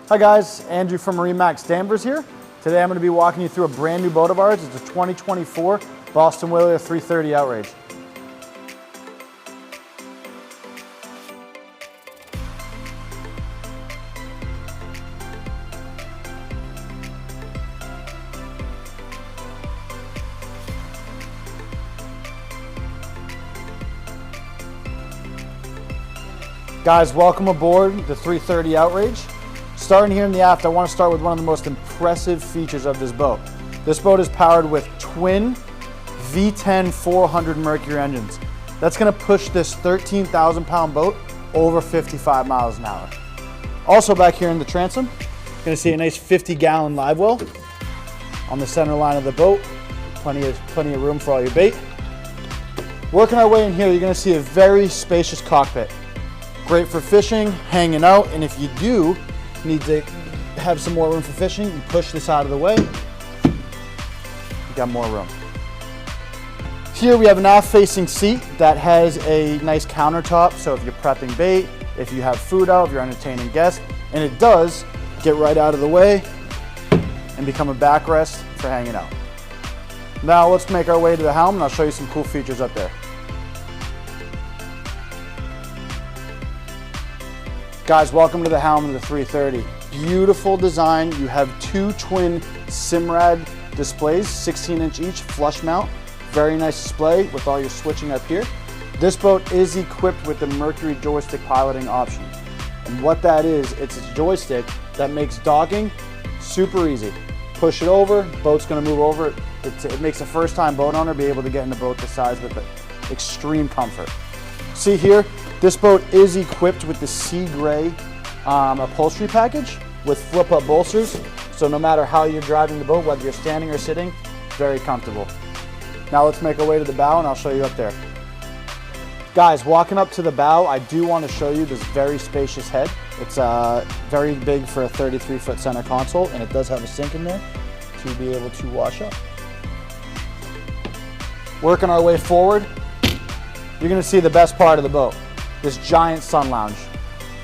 Hi guys, Andrew from MarineMax Danvers here. Today I'm going to be walking you through a brand new boat of ours. It's a 2024 Boston Whaler 330 Outrage. Guys, welcome aboard the 330 Outrage. Starting here in the aft, I want to start with one of the most impressive features of this boat. This boat is powered with twin V10 400 Mercury engines. That's going to push this 13,000 pound boat over 55 miles an hour. Also back here in the transom, you're going to see a nice 50-gallon live well on the center line of the boat. Plenty of room for all your bait. Working our way in here, you're going to see a very spacious cockpit. Great for fishing, hanging out, and if you do need to have some more room for fishing, you push this out of the way, you got more room. Here we have an aft-facing seat that has a nice countertop, so if you're prepping bait, if you have food out, if you're entertaining guests, and it does get right out of the way and become a backrest for hanging out. Now let's make our way to the helm and I'll show you some cool features up there. Guys, welcome to the helm of the 330. Beautiful design. You have two twin Simrad displays, 16-inch each, flush mount. Very nice display with all your switching up here. This boat is equipped with the Mercury joystick piloting option. And what that is, it's a joystick that makes docking super easy. Push it over, boat's gonna move over. It makes a first-time boat owner be able to get in a boat this size with extreme comfort. See here, this boat is equipped with the sea gray upholstery package with flip-up bolsters. So no matter how you're driving the boat, whether you're standing or sitting, very comfortable. Now let's make our way to the bow and I'll show you up there. Guys, walking up to the bow, I do want to show you this very spacious head. It's very big for a 33-foot center console, and it does have a sink in there to be able to wash up. Working our way forward, you're going to see the best part of the boat. This giant sun lounge.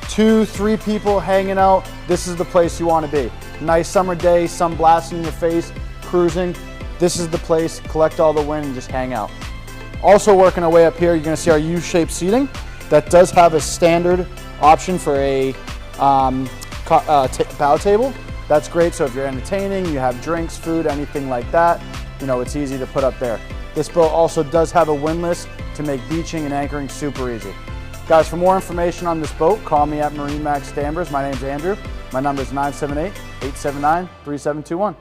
2-3 people hanging out. This is the place you want to be. Nice summer day, sun blasting in your face, cruising. This is the place. Collect all the wind and just hang out. Also working our way up here, you're going to see our U-shaped seating. That does have a standard option for a bow table. That's great. So if you're entertaining, you have drinks, food, anything like that, you know, it's easy to put up there. This boat also does have a windlass to make beaching and anchoring super easy. Guys, for more information on this boat, call me at MarineMax Danvers. My name's Andrew. My number is 978-879-3721.